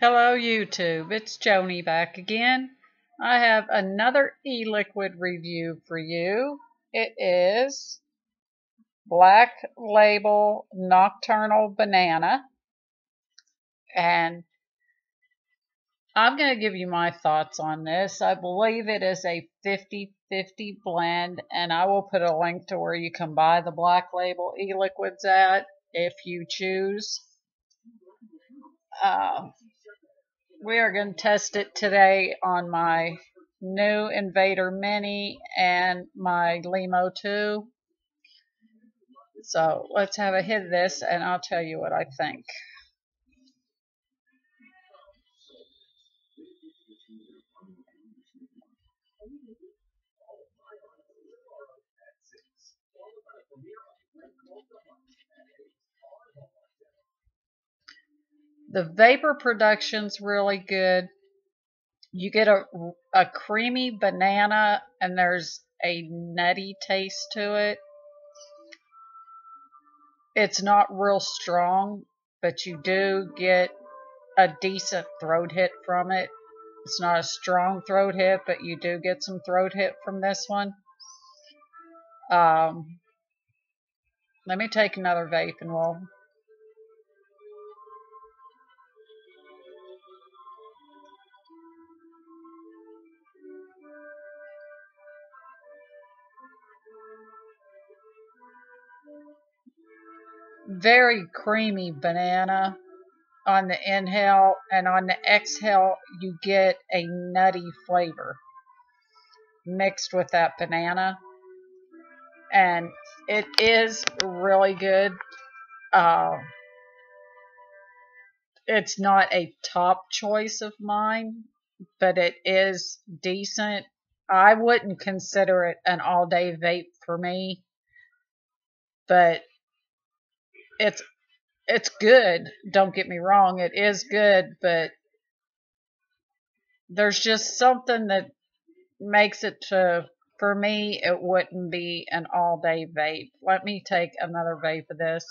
Hello YouTube, it's Joni back again. I have another e-liquid review for you. It is Black Label Nocturnal Banana, and I'm going to give you my thoughts on this. I believe it is a 50-50 blend, and I will put a link to where you can buy the Black Label e-liquids at if you choose. We are going to test it today on my new Invader Mini and my Limo 2. So let's have a hit of this and I'll tell you what I think. The vapor production's really good. You get a creamy banana and there's a nutty taste to it. It's not real strong, but you do get a decent throat hit from it. It's not a strong throat hit, but you do get some throat hit from this one. Let me take another vape and we'll... Very creamy banana on the inhale, and on the exhale you get a nutty flavor mixed with that banana, and it is really good. It's not a top choice of mine, but it is decent. I wouldn't consider it an all-day vape for me, but it's good. Don't get me wrong, it is good, but there's just something that makes it to, for me, it wouldn't be an all-day vape. Let me take another vape of this.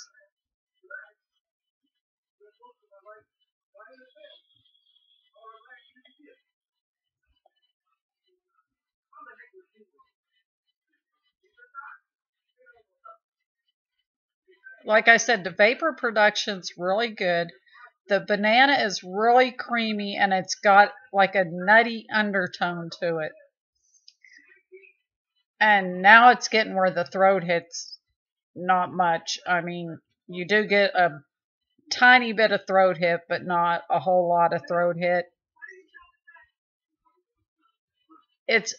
Like I said, the vapor production's really good. The banana is really creamy and it's got like a nutty undertone to it. And now it's getting where the throat hits not much. I mean, you do get a tiny bit of throat hit, but not a whole lot of throat hit. It's,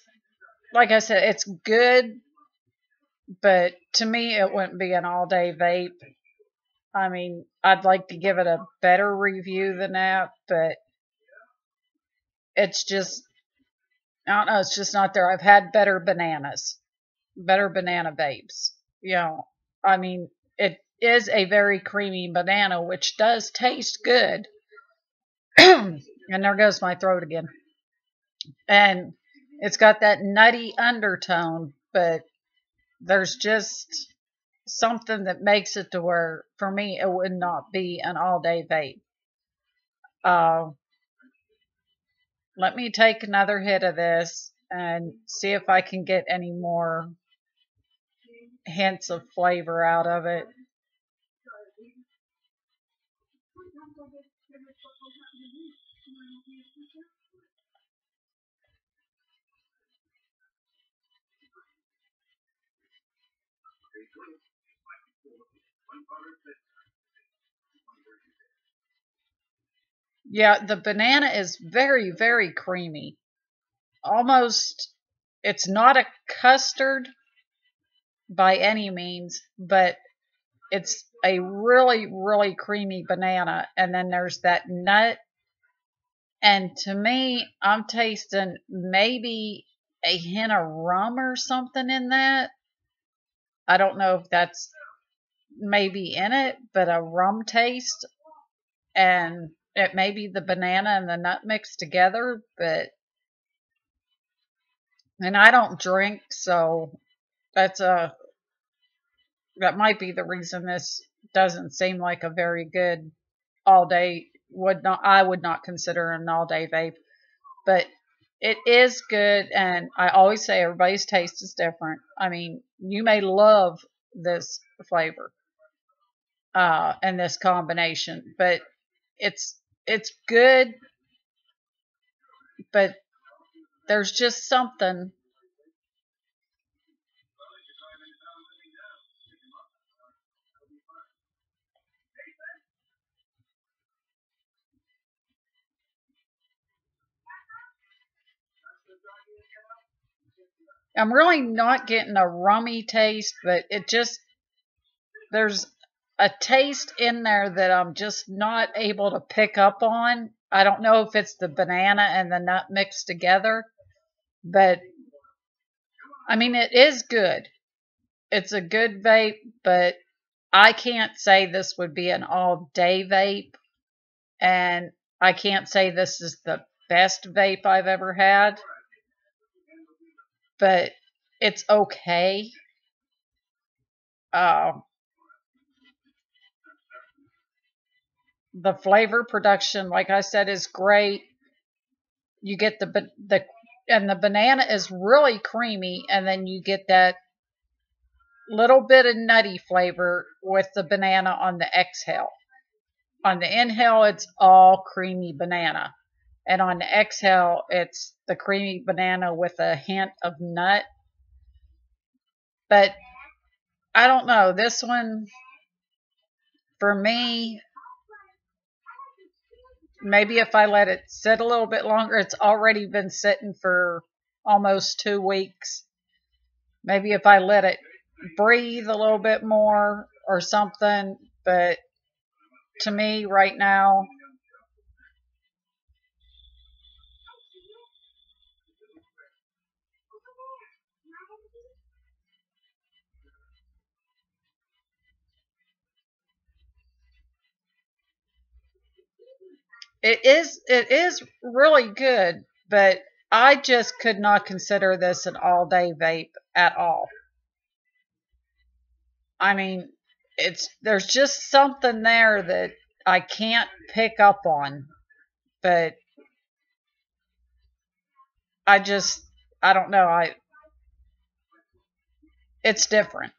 like I said, it's good, but to me it wouldn't be an all-day vape. I mean, I'd like to give it a better review than that, but it's just, I don't know, it's just not there. I've had better bananas, better banana vapes. You know, I mean, it is a very creamy banana, which does taste good. And there goes my throat again. And it's got that nutty undertone, but there's just something that makes it to where, for me, it would not be an all-day vape. Let me take another hit of this and see if I can get any more hints of flavor out of it. Yeah, the banana is very, very creamy. Almost, it's not a custard by any means, but it's a really, really creamy banana. And then there's that nut. And to me, I'm tasting maybe a hint of rum or something in that. I don't know if that's maybe in it, but a rum taste. And it may be the banana and the nut mixed together, but, and I don't drink, so that might be the reason this doesn't seem like a very good all day I would not consider an all-day vape, but it is good, and I always say everybody's taste is different. I mean, you may love this flavor and this combination, but it's good, but there's just something. I'm really not getting a rummy taste, but there's a taste in there that I'm just not able to pick up on. I don't know if it's the banana and the nut mixed together, but I mean, it is good. It's a good vape, but I can't say this would be an all day vape, and I can't say this is the best vape I've ever had, but it's okay. Uh, the flavor production, like I said, is great. You get the banana is really creamy, and then you get that little bit of nutty flavor with the banana on the exhale. On the inhale, it's all creamy banana. And on the exhale, it's the creamy banana with a hint of nut. But I don't know. This one, for me, maybe if I let it sit a little bit longer, it's already been sitting for almost 2 weeks. Maybe if I let it breathe a little bit more or something. But to me, right now, it is really good, but I just could not consider this an all-day vape at all. I mean, there's just something there that I can't pick up on, but I just I don't know. It's different.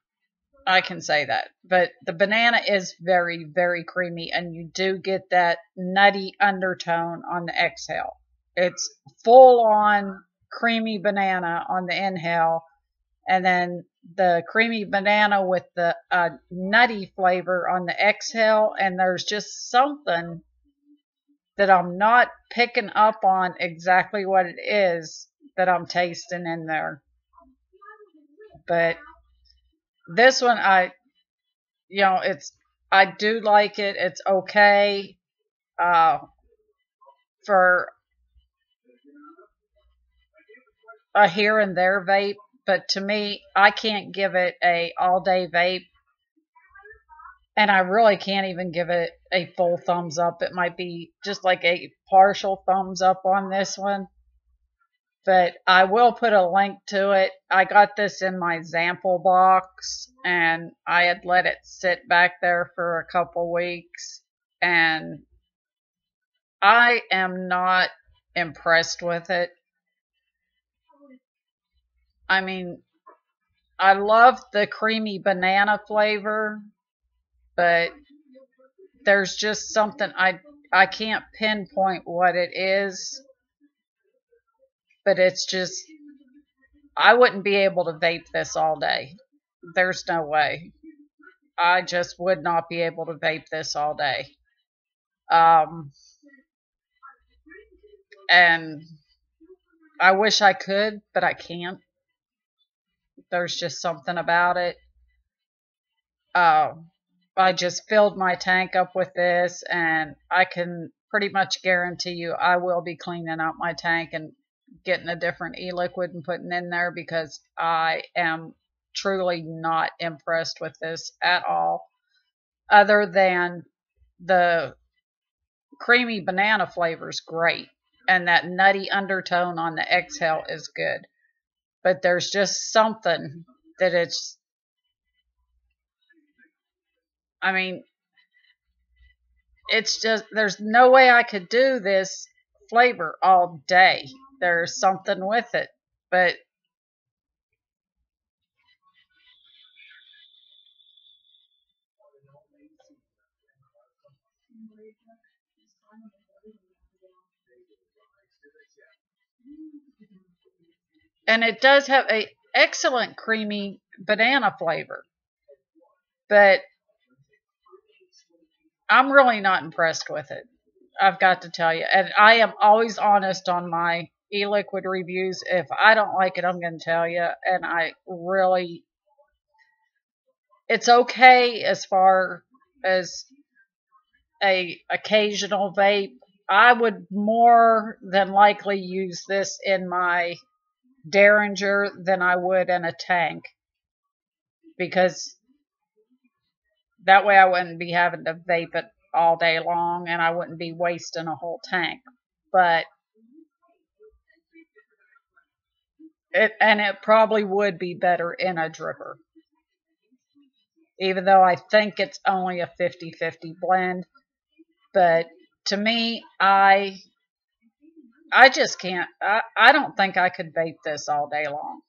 I can say that. But the banana is very, very creamy, and you do get that nutty undertone on the exhale. It's full on creamy banana on the inhale, and then the creamy banana with the nutty flavor on the exhale, and there's just something that I'm not picking up on exactly what it is that I'm tasting in there. But this one, I do like it. It's okay uh, for a here and there vape, but to me, I can't give it a all day vape, and I really can't even give it a full thumbs up. It might be just like a partial thumbs up on this one, but I will put a link to it. I got this in my sample box, and I had let it sit back there for a couple weeks, and I am not impressed with it. I mean, I love the creamy banana flavor, but there's just something I can't pinpoint what it is, but it's just I wouldn't be able to vape this all day. There's no way. I just would not be able to vape this all day. Um, and I wish I could, but I can't. There's just something about it. Uh, I just filled my tank up with this, and I can pretty much guarantee you I will be cleaning out my tank and getting a different e-liquid and putting in there, because I am truly not impressed with this at all, other than the creamy banana flavor is great, and that nutty undertone on the exhale is good. But there's just something that it's, I mean, it's just, there's no way I could do this flavor all day. There's something with it. But and it does have a excellent creamy banana flavor. But I'm really not impressed with it. I've got to tell you. And I am always honest on my e-liquid reviews. If I don't like it, I'm going to tell you. And I really, it's okay as far as a occasional vape. I would more than likely use this in my Derringer than I would in a tank, because that way I wouldn't be having to vape it all day long and I wouldn't be wasting a whole tank. But it probably would be better in a dripper, even though I think it's only a 50-50 blend. But to me, I just can't. I don't think I could vape this all day long.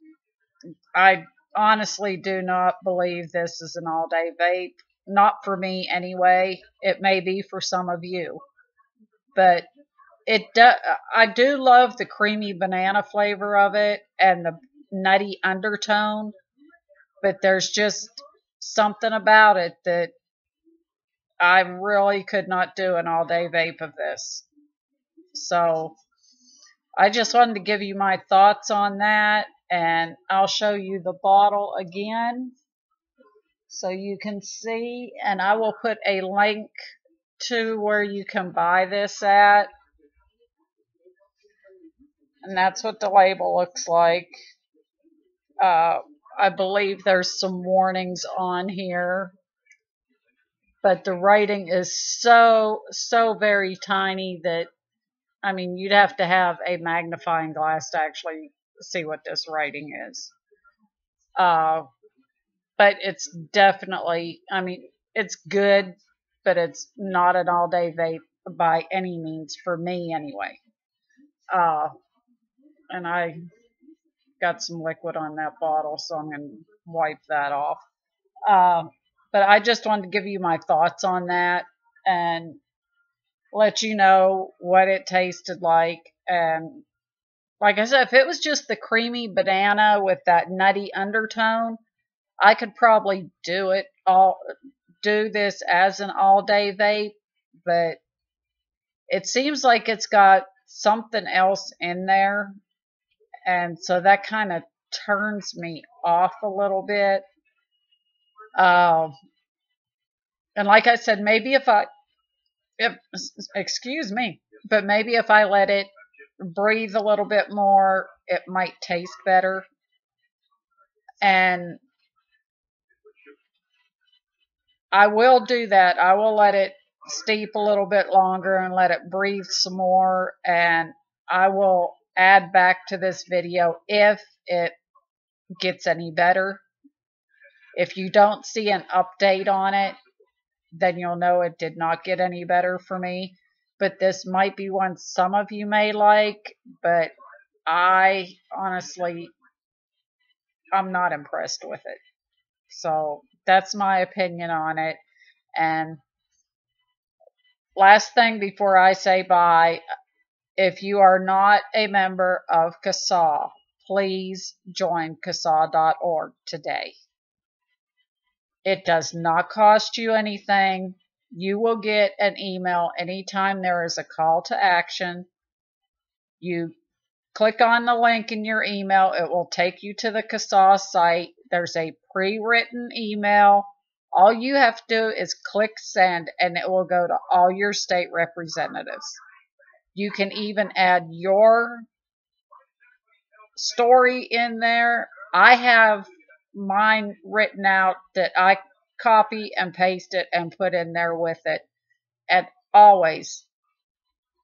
I honestly do not believe this is an all-day vape. Not for me anyway. It may be for some of you, but I do love the creamy banana flavor of it and the nutty undertone, but there's just something about it that I really could not do an all-day vape of this. So I just wanted to give you my thoughts on that, and I'll show you the bottle again so you can see, and I will put a link to where you can buy this at. And that's what the label looks like. I believe there's some warnings on here, but the writing is so very tiny that, I mean, you'd have to have a magnifying glass to actually see what this writing is. But it's definitely, I mean, it's good, but it's not an all-day vape by any means, for me anyway. And I got some liquid on that bottle, so I'm going to wipe that off. But I just wanted to give you my thoughts on that and let you know what it tasted like. And like I said, if it was just the creamy banana with that nutty undertone, I could probably do this as an all-day vape. But it seems like it's got something else in there, and so that kind of turns me off a little bit. And like I said, maybe excuse me, but maybe if I let it breathe a little bit more, it might taste better. And I will do that. I will let it steep a little bit longer and let it breathe some more, and I will add back to this video if it gets any better. If you don't see an update on it, then you'll know it did not get any better for me. But this might be one some of you may like, but I honestly, I'm not impressed with it. So that's my opinion on it. And last thing before I say bye, if you are not a member of CASAW, please join CASAW.org today. It does not cost you anything. You will get an email anytime there is a call to action. You click on the link in your email. It will take you to the CASAW site. There's a pre-written email. All you have to do is click send, and it will go to all your state representatives. You can even add your story in there. I have mine written out that I copy and paste it and put in there with it, and always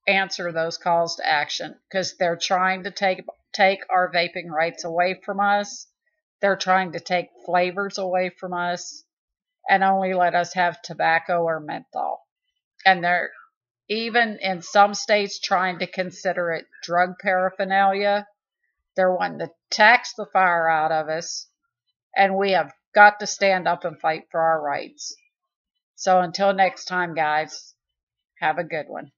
answer those calls to action, because they're trying to take our vaping rights away from us. They're trying to take flavors away from us and only let us have tobacco or menthol. And they're even in some states trying to consider it drug paraphernalia. They're wanting to tax the fire out of us, and we have got to stand up and fight for our rights. So until next time, guys, have a good one.